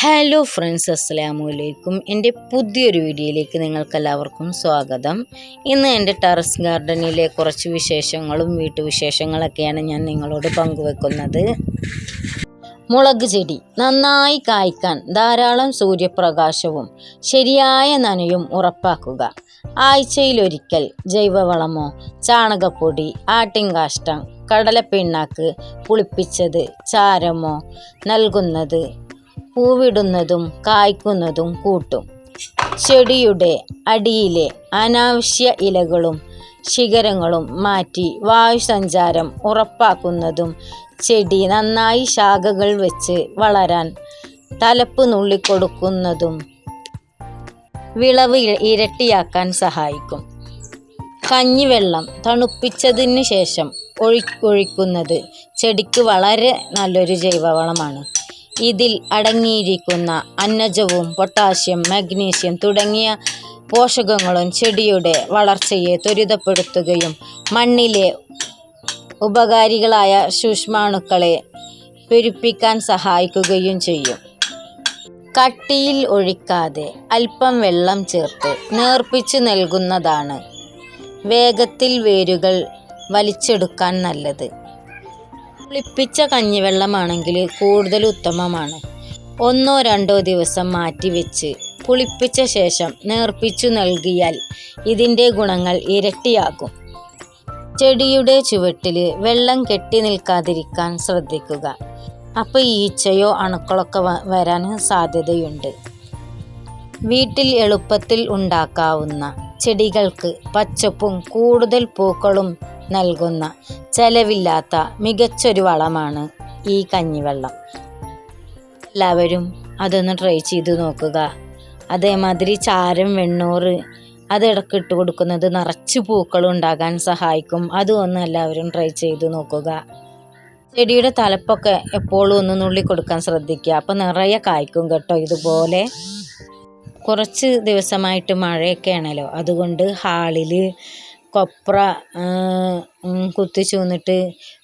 Hello friends, അസ്സലാമലൈക്കും. എൻ്റെ പുതിയൊരു വീഡിയോയിലേക്ക് നിങ്ങൾക്കെല്ലാവർക്കും സ്വാഗതം. ഇന്ന് എൻ്റെ ടെറസ് ഗാർഡനിലെ കുറച്ച് വിശേഷങ്ങളും വീട്ടുവിശേഷങ്ങളൊക്കെയാണ് ഞാൻ നിങ്ങളോട് പങ്കുവെക്കുന്നത്. മുളക് ചെടി നന്നായി കായ്ക്കാൻ ധാരാളം സൂര്യപ്രകാശവും ശരിയായ നനയും ഉറപ്പാക്കുക. ആഴ്ചയിലൊരിക്കൽ ജൈവവളമോ ചാണകപ്പൊടി, ആട്ടിൻകാഷ്ടം, കടലപ്പിണ്ണാക്ക് പുളിപ്പിച്ചത്, ചാരമോ നൽകുന്നത് പൂവിടുന്നതും കായ്ക്കുന്നതും കൂട്ടും. ചെടിയുടെ അടിയിലെ അനാവശ്യ ഇലകളും ശിഖരങ്ങളും മാറ്റി വായുസഞ്ചാരം ഉറപ്പാക്കുന്നതും ചെടി നന്നായി ശാഖകൾ വെച്ച് വളരാൻ തലപ്പ് നുള്ളിക്കൊടുക്കുന്നതും വിളവ് ഇരട്ടിയാക്കാൻ സഹായിക്കും. കഞ്ഞിവെള്ളം തണുപ്പിച്ചതിന് ശേഷം ഒഴിക്കുന്നത് ചെടിക്ക് വളരെ നല്ലൊരു ജൈവവളമാണ്. ഇതിൽ അടങ്ങിയിരിക്കുന്ന അന്നജവും പൊട്ടാസ്യം, മഗ്നീഷ്യം തുടങ്ങിയ പോഷകങ്ങളും ചെടിയുടെ വളർച്ചയെ ത്വരിതപ്പെടുത്തുകയും മണ്ണിലെ ഉപകാരികളായ സൂക്ഷ്മാണുക്കളെ പെരുപ്പിക്കാൻ സഹായിക്കുകയും ചെയ്യും. കട്ടിയിൽ ഒഴിക്കാതെ അല്പം വെള്ളം ചേർത്ത് നേർപ്പിച്ച് നൽകുന്നതാണ് വേഗത്തിൽ വേരുകൾ വലിച്ചെടുക്കാൻ നല്ലത്. പുളിപ്പിച്ച കഞ്ഞിവെള്ളമാണെങ്കിൽ കൂടുതൽ ഉത്തമമാണ്. 1-2 ദിവസം മാറ്റിവെച്ച് പുളിപ്പിച്ച ശേഷം നേർപ്പിച്ചു നൽകിയാൽ ഇതിൻ്റെ ഗുണങ്ങൾ ഇരട്ടിയാകും. ചെടിയുടെ ചുവട്ടിൽ വെള്ളം കെട്ടി നിൽക്കാതിരിക്കാൻ ശ്രദ്ധിക്കുക. അപ്പോൾ ഈച്ചയോ അണുക്കളൊക്കെ വരാൻ സാധ്യതയുണ്ട്. വീട്ടിൽ എളുപ്പത്തിൽ ഉണ്ടാക്കാവുന്ന ചെടികൾക്ക് പച്ചപ്പും കൂടുതൽ പൂക്കളും നൽകുന്ന ചെലവില്ലാത്ത മികച്ചൊരു വളമാണ് ഈ കഞ്ഞിവെള്ളം. എല്ലാവരും അതൊന്ന് ട്രൈ ചെയ്ത് നോക്കുക. അതേമാതിരി ചാരം, വെണ്ണൂറ് അത് ഇടയ്ക്ക് ഇട്ട് കൊടുക്കുന്നത് നിറച്ച് പൂക്കൾ ഉണ്ടാകാൻ സഹായിക്കും. അതും ഒന്ന് എല്ലാവരും ട്രൈ ചെയ്ത് നോക്കുക. ചെടിയുടെ തലപ്പൊക്കെ എപ്പോഴും ഒന്ന് നുള്ളി കൊടുക്കാൻ ശ്രദ്ധിക്കുക. അപ്പോൾ നിറയെ കായ്ക്കും കേട്ടോ. ഇതുപോലെ കുറച്ച് ദിവസമായിട്ട് മഴയൊക്കെ ആണല്ലോ, അതുകൊണ്ട് ഹാളിൽ കൊപ്ര കുത്തിച്ചൂന്നിട്ട്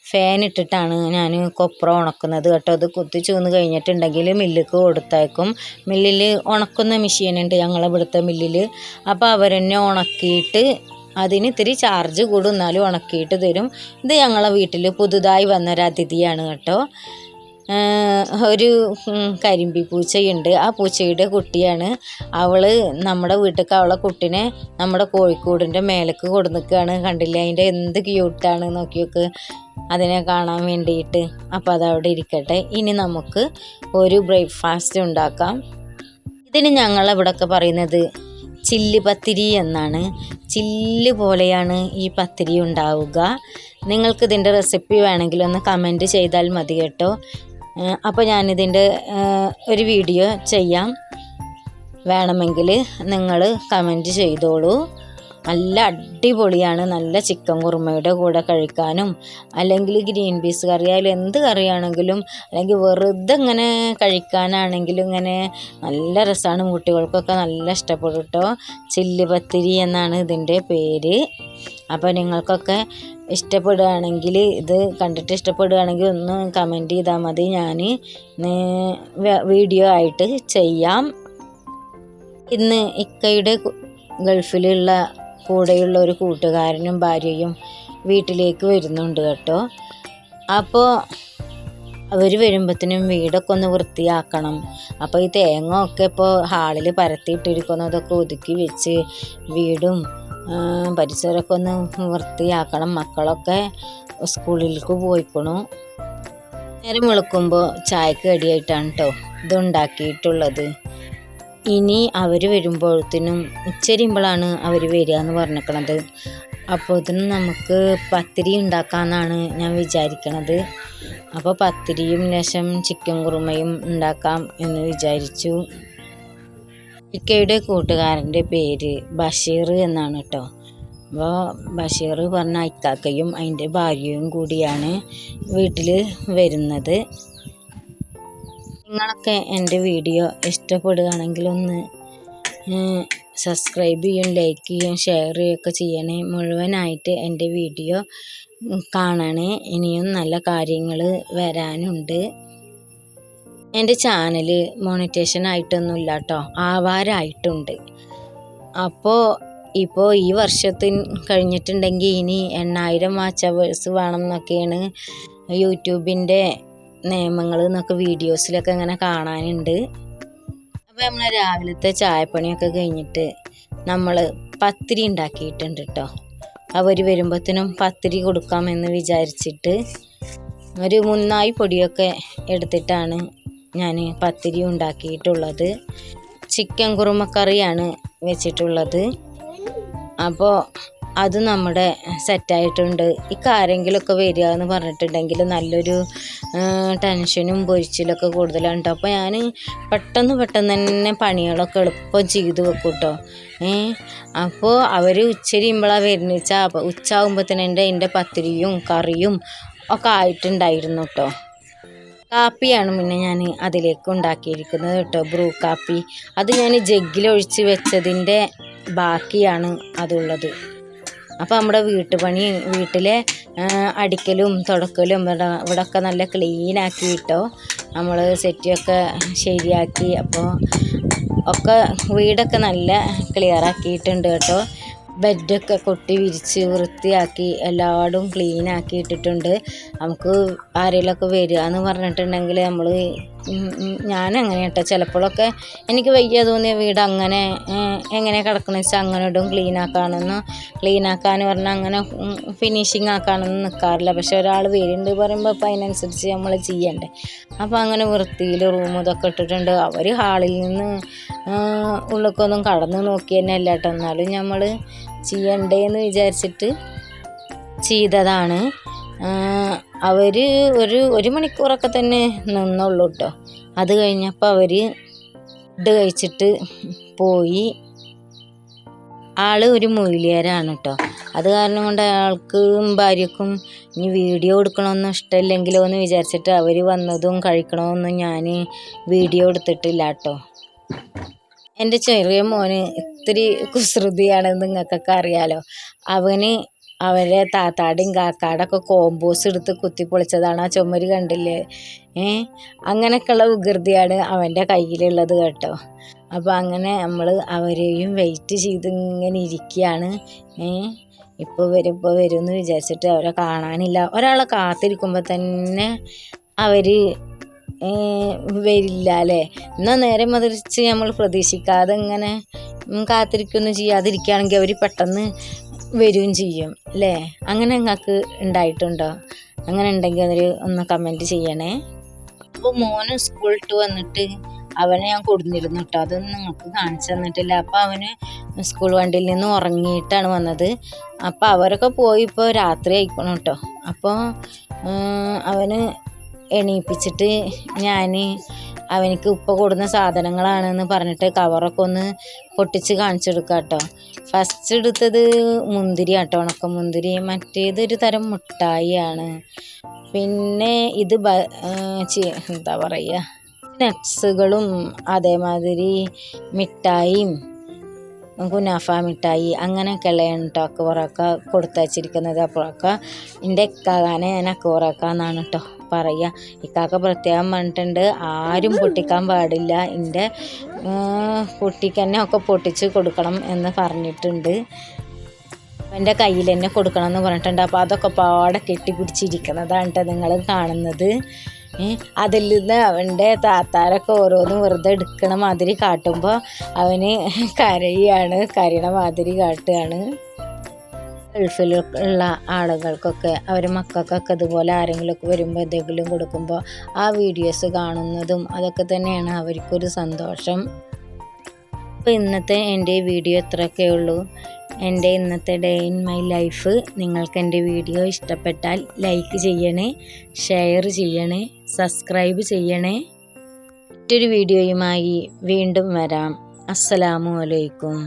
ഫാൻ ഇട്ടിട്ടാണ് ഞാൻ കൊപ്ര ഉണക്കുന്നത് കേട്ടോ. അത് കുത്തിച്ചൂന്ന് കഴിഞ്ഞിട്ടുണ്ടെങ്കിൽ മില്ലിക്ക് കൊടുത്തേക്കും. മില്ലിൽ ഉണക്കുന്ന മെഷീനുണ്ട് ഞങ്ങളെ ഇവിടുത്തെ മില്ലിൽ. അപ്പോൾ അവരെന്നെ ഉണക്കിയിട്ട് അതിന് ഇത്തിരി ചാർജ് കൂടും, എന്നാലും ഉണക്കിയിട്ട് തരും. ഇത് ഞങ്ങളെ വീട്ടിൽ പുതുതായി വന്നൊരു അതിഥിയാണ് കേട്ടോ. ഒരു കരിമ്പി പൂച്ചയുണ്ട്. ആ പൂച്ചയുടെ കുട്ടിയാണ് അവൾ. നമ്മുടെ വീട്ടിലേക്ക് അവളെ കുട്ടിനെ നമ്മുടെ കോഴിക്കോടിൻ്റെ മേലേക്ക് കൊടുന്നിക്കുകയാണ്. കണ്ടില്ല, അതിൻ്റെ എന്ത് ക്യൂട്ടാണ് നോക്കിയൊക്കെ അതിനെ കാണാൻ വേണ്ടിയിട്ട്. അപ്പോൾ അതവിടെ ഇരിക്കട്ടെ. ഇനി നമുക്ക് ഒരു ബ്രേക്ക്ഫാസ്റ്റ് ഉണ്ടാക്കാം. ഇതിന് ഞങ്ങളിവിടെയൊക്കെ പറയുന്നത് ചില്ല് പത്തിരി എന്നാണ്. ചില്ല് പോലെയാണ് ഈ പത്തിരി ഉണ്ടാവുക. നിങ്ങൾക്ക് ഇതിൻ്റെ റെസിപ്പി വേണമെങ്കിൽ ഒന്ന് കമൻറ്റ് ചെയ്താൽ മതി കേട്ടോ. അപ്പോൾ ഞാനിതിൻ്റെ ഒരു വീഡിയോ ചെയ്യാം. വേണമെങ്കിൽ നിങ്ങൾ കമൻറ്റ് ചെയ്തോളൂ. നല്ല അടിപൊളിയാണ്. നല്ല ചിക്കൻ കുറുമയുടെ കൂടെ കഴിക്കാനും, അല്ലെങ്കിൽ ഗ്രീൻ പീസ് കറി ആയാലും എന്ത് കറിയാണെങ്കിലും, അല്ലെങ്കിൽ വെറുതെ ഇങ്ങനെ കഴിക്കാനാണെങ്കിലും ഇങ്ങനെ നല്ല രസമാണ്. കുട്ടികൾക്കൊക്കെ നല്ല ഇഷ്ടപ്പെടും കേട്ടോ. ചില്ല് പത്തിരി എന്നാണ് ഇതിൻ്റെ പേര്. അപ്പോൾ നിങ്ങൾക്കൊക്കെ ഇഷ്ടപ്പെടുകയാണെങ്കിൽ, ഇത് കണ്ടിട്ട് ഇഷ്ടപ്പെടുകയാണെങ്കിൽ ഒന്ന് കമൻറ്റ് ചെയ്താൽ മതി. ഞാൻ വീഡിയോ ആയിട്ട് ചെയ്യാം. ഇന്ന് ഇക്കയുടെ ഗൾഫിലുള്ള കൂടെയുള്ള ഒരു കൂട്ടുകാരനും ഭാര്യയും വീട്ടിലേക്ക് വരുന്നുണ്ട് കേട്ടോ. അപ്പോൾ അവർ വരുമ്പോഴത്തേനും വീടൊക്കെ ഒന്ന് വൃത്തിയാക്കണം. അപ്പോൾ ഈ തേങ്ങ ഒക്കെ ഇപ്പോൾ ഹാളിൽ പരത്തിയിട്ടിരിക്കുന്നതൊക്കെ ഒതുക്കി വെച്ച് വീടും പരിസരമൊക്കെ ഒന്ന് വൃത്തിയാക്കണം. മക്കളൊക്കെ സ്കൂളിലേക്ക് പോയിക്കണു. നേരം വെളുക്കുമ്പോൾ ചായക്ക് കടിയായിട്ടാണ് കേട്ടോ ഇതുണ്ടാക്കിയിട്ടുള്ളത്. ഇനി അവർ വരുമ്പോഴത്തേനും ഉച്ചരിയുമ്പോഴാണ് അവർ വരിക എന്ന് പറഞ്ഞിരിക്കണത്. അപ്പോൾ ഇതിന് നമുക്ക് പത്തിരി ഉണ്ടാക്കാമെന്നാണ് ഞാൻ വിചാരിക്കണത്. അപ്പോൾ പത്തിരിയും ലേശം ചിക്കൻ കുറുമയും ഉണ്ടാക്കാം എന്ന് വിചാരിച്ചു. ഇക്കയുടെ കൂട്ടുകാരൻ്റെ പേര് ബഷീർ എന്നാണ് കേട്ടോ. അപ്പോൾ ബഷീർ പറഞ്ഞ ഇക്കാക്കയും അതിൻ്റെ ഭാര്യയും കൂടിയാണ് വീട്ടിൽ വരുന്നത്. നിങ്ങളൊക്കെ എൻ്റെ വീഡിയോ ഇഷ്ടപ്പെടുകയാണെങ്കിൽ ഒന്ന് സബ്സ്ക്രൈബ് ചെയ്യും, ലൈക്ക് ചെയ്യും, ഷെയർ ചെയ്യുകയൊക്കെ ചെയ്യണേ. മുഴുവനായിട്ട് എൻ്റെ വീഡിയോ കാണണേ. ഇനിയും നല്ല കാര്യങ്ങൾ വരാനുണ്ട്. എൻ്റെ ചാനൽ മോണിറ്റേഷൻ ആയിട്ടൊന്നുമില്ല കേട്ടോ, ആവാറായിട്ടുണ്ട്. അപ്പോൾ ഈ വർഷത്തിൽ കഴിഞ്ഞിട്ടുണ്ടെങ്കിൽ ഇനി 8000 വാച്ച് അവേഴ്സ് വേണം എന്നൊക്കെയാണ് യൂട്യൂബിൻ്റെ നിയമങ്ങൾ എന്നൊക്കെ വീഡിയോസിലൊക്കെ ഇങ്ങനെ കാണാനുണ്ട്. അപ്പോൾ നമ്മൾ രാവിലത്തെ ചായപ്പണിയൊക്കെ കഴിഞ്ഞിട്ട് നമ്മൾ പത്തിരി ഉണ്ടാക്കിയിട്ടുണ്ട് കേട്ടോ. അവർ വരുമ്പോഴത്തേനും പത്തിരി കൊടുക്കാമെന്ന് വിചാരിച്ചിട്ട് ഒരു 3 പൊടിയൊക്കെ എടുത്തിട്ടാണ് ഞാൻ പത്തിരി ഉണ്ടാക്കിയിട്ടുള്ളത്. ചിക്കൻ കുറുമക്കറിയാണ് വെച്ചിട്ടുള്ളത്. അപ്പോൾ അത് നമ്മുടെ സെറ്റായിട്ടുണ്ട്. ആരെങ്കിലുമൊക്കെ വരിക എന്ന് പറഞ്ഞിട്ടുണ്ടെങ്കിൽ നല്ലൊരു ടെൻഷനും പൊരിച്ചിലൊക്കെ കൂടുതലാണ് കേട്ടോ. അപ്പോൾ ഞാൻ പെട്ടെന്ന് തന്നെ പണികളൊക്കെ എളുപ്പം ചെയ്ത് വെക്കും കേട്ടോ. അപ്പോൾ അവർ ഉച്ചരിയുമ്പോഴാണ് വരുന്നത് വെച്ചാൽ അപ്പോൾ ഉച്ചയാകുമ്പോഴത്തേന് എൻ്റെ പത്തിരിയും കറിയും ഒക്കെ ആയിട്ടുണ്ടായിരുന്നു കേട്ടോ. കാപ്പിയാണ് പിന്നെ ഞാൻ അതിലേക്ക് ഉണ്ടാക്കിയിരിക്കുന്നത് കേട്ടോ, ബ്രൂ കാപ്പി. അത് ഞാൻ ജഗ്ഗിലൊഴിച്ച് വെച്ചതിൻ്റെ ബാക്കിയാണ് അതുള്ളത്. അപ്പോൾ നമ്മുടെ വീട്ടിലെ അടിക്കലും തുടക്കലും ഇവിടെയൊക്കെ നല്ല ക്ലീനാക്കിയിട്ടോ നമ്മൾ സെറ്റൊക്കെ ശരിയാക്കി. അപ്പോൾ ഒക്കെ വീടൊക്കെ നല്ല ക്ലിയർ ആക്കിയിട്ടുണ്ട് കേട്ടോ. ബെഡൊക്കെ കൊട്ടി വിരിച്ച് വൃത്തിയാക്കി എല്ലായിടും ക്ലീനാക്കി ഇട്ടിട്ടുണ്ട്. നമുക്ക് ആരെങ്കിലുമൊക്കെ വരിക എന്ന് പറഞ്ഞിട്ടുണ്ടെങ്കിൽ ഞാനങ്ങനെ കേട്ടോ, ചിലപ്പോഴൊക്കെ എനിക്ക് വയ്യ തോന്നിയ വീട് അങ്ങനെ എങ്ങനെ കിടക്കണമെന്ന് വെച്ചാൽ അങ്ങനെ ഇടും. ക്ലീനാക്കാന്ന് പറഞ്ഞാൽ അങ്ങനെ ഫിനിഷിങ് ആക്കാനൊന്നും നിൽക്കാറില്ല. പക്ഷെ ഒരാൾ വരുന്നുണ്ട് പറയുമ്പോൾ അപ്പോൾ അതിനനുസരിച്ച് നമ്മൾ ചെയ്യണ്ടേ. അപ്പോൾ അങ്ങനെ വൃത്തിയിൽ റൂം ഇതൊക്കെ ഇട്ടിട്ടുണ്ട്. അവർ ഹാളിൽ നിന്ന് ഉള്ളിലേക്കൊന്നും കടന്ന് നോക്കി തന്നെ അല്ല കേട്ടോ, എന്നാലും നമ്മൾ ചെയ്യണ്ടേന്ന് വിചാരിച്ചിട്ട് ചെയ്തതാണ്. അവർ ഒരു മണിക്കൂറൊക്കെ തന്നെ നിന്നുള്ളൂ കേട്ടോ. അത് കഴിഞ്ഞപ്പോൾ അവർ ഫുഡ് കഴിച്ചിട്ട് പോയി. ആൾ ഒരു മൊയിലിയരാണ് കേട്ടോ. അത് കാരണം കൊണ്ട് അയാൾക്കും ഭാര്യക്കും ഇനി വീഡിയോ എടുക്കണമെന്നും ഇഷ്ടമില്ലെങ്കിലോ എന്ന് വിചാരിച്ചിട്ട് അവർ വന്നതും കഴിക്കണമെന്നും ഞാൻ വീഡിയോ എടുത്തിട്ടില്ല കേട്ടോ. എൻ്റെ ചെറിയ മോന് ഇത്തിരി കുസൃതിയാണെന്ന് നിങ്ങൾക്കൊക്കെ അറിയാലോ. അവരെ താത്താടും കാക്കാടൊക്കെ കോമ്പോസ് എടുത്ത് കുത്തിപ്പൊളിച്ചതാണ്. ആ ചുമര് കണ്ടില്ലേ? അങ്ങനെയൊക്കെയുള്ള വികൃതിയാണ് അവൻ്റെ കയ്യിലുള്ളത് കേട്ടോ. അപ്പോൾ അങ്ങനെ നമ്മൾ അവരെയും വെയിറ്റ് ചെയ്ത് ഇങ്ങനെ ഇരിക്കുകയാണ്. ഇപ്പോൾ വരും എന്ന് വിചാരിച്ചിട്ട് അവരെ കാണാനില്ല. ഒരാളെ കാത്തിരിക്കുമ്പോൾ തന്നെ അവർ വരില്ല അല്ലേ. എന്നാൽ നേരെ മറിച്ച് നമ്മൾ പ്രതീക്ഷിക്കാതെ ഇങ്ങനെ കാത്തിരിക്കുകയൊന്നും ചെയ്യാതിരിക്കുകയാണെങ്കിൽ അവർ പെട്ടെന്ന് വരികയും ചെയ്യും അല്ലേ. അങ്ങനെ നിങ്ങൾക്ക് ഉണ്ടായിട്ടുണ്ടോ? അങ്ങനെ ഉണ്ടെങ്കിൽ ഒന്ന് കമൻറ്റ് ചെയ്യണേ. അപ്പോൾ മോന് സ്കൂൾ വിട്ട് വന്നിട്ട് അവനെ ഞാൻ കൊടുന്നിരുന്നു കേട്ടോ. അതൊന്നും നിങ്ങൾക്ക് കാണിച്ചു തന്നിട്ടില്ല. അപ്പോൾ അവന് സ്കൂൾ വണ്ടിയിൽ നിന്ന് ഉറങ്ങിയിട്ടാണ് വന്നത്. അപ്പോൾ അവരൊക്കെ പോയി ഇപ്പോൾ രാത്രി ആയിക്കണം കേട്ടോ. അപ്പോൾ അവന് എണീപ്പിച്ചിട്ട് ഞാൻ അവനിക്ക് ഉപ്പ കൊടുന്ന സാധനങ്ങളാണെന്ന് പറഞ്ഞിട്ട് കവറൊക്കെ ഒന്ന് പൊട്ടിച്ച് കാണിച്ചെടുക്കാം കേട്ടോ. ഫസ്റ്റ് എടുത്തത് മുന്തിരി കേട്ടോ, ഉണക്കമുന്തിരി. മറ്റേതൊരു തരം മുട്ടായിയാണ്. പിന്നെ ഇത് എന്താ പറയുക, നട്ട്സുകളും അതേമാതിരി മിഠായിയും കുനാഫ മിഠായി അങ്ങനെയൊക്കെയുള്ള കേട്ടോ അക്ബറൊക്കെ കൊടുത്തയച്ചിരിക്കുന്നത്. അപ്പോഴൊക്കെ എൻ്റെ ഇക്കാകാനെ ഞാൻ അക്ബറക്ക എന്നാണ് കേട്ടോ പറയുക. ഇക്കാക്ക പ്രത്യേകം പറഞ്ഞിട്ടുണ്ട് ആരും പൊട്ടിക്കാൻ പാടില്ല, എൻ്റെ കുട്ടിക്ക് തന്നെ ഒക്കെ പൊട്ടിച്ച് കൊടുക്കണം എന്ന് പറഞ്ഞിട്ടുണ്ട്. എൻ്റെ കയ്യിൽ തന്നെ കൊടുക്കണം എന്ന് പറഞ്ഞിട്ടുണ്ട്. അപ്പോൾ അതൊക്കെ പാടെ കെട്ടിപ്പിടിച്ചിരിക്കുന്നതാണ് കേട്ടോ നിങ്ങൾ കാണുന്നത്. അതിൽ നിന്ന് അവൻ്റെ താത്താരൊക്കെ ഓരോന്നും വെറുതെ എടുക്കണ മാതിരി കാട്ടുമ്പോൾ അവന് കരയണ മാതിരി കാട്ടുകയാണ്. ഗൾഫിലുള്ള ആളുകൾക്കൊക്കെ അവർ മക്കൾക്കൊക്കെ ഇതുപോലെ ആരെങ്കിലുമൊക്കെ വരുമ്പോൾ എന്തെങ്കിലും കൊടുക്കുമ്പോൾ ആ വീഡിയോസ് കാണുന്നതും അതൊക്കെ തന്നെയാണ് അവർക്കൊരു സന്തോഷം. അപ്പോൾ ഇന്നത്തെ എൻ്റെ വീഡിയോ ഇത്രയൊക്കെ ഉള്ളൂ. എൻ്റെ ഇന്നത്തെ ഡേ ഇൻ മൈ ലൈഫ്. നിങ്ങൾക്ക് എൻ്റെ വീഡിയോ ഇഷ്ടപ്പെട്ടാൽ ലൈക്ക് ചെയ്യണേ, ഷെയർ ചെയ്യണേ, സബ്സ്ക്രൈബ് ചെയ്യണേ. മറ്റൊരു വീഡിയോയുമായി വീണ്ടും വരാം. അസ്സലാമു അലൈക്കും.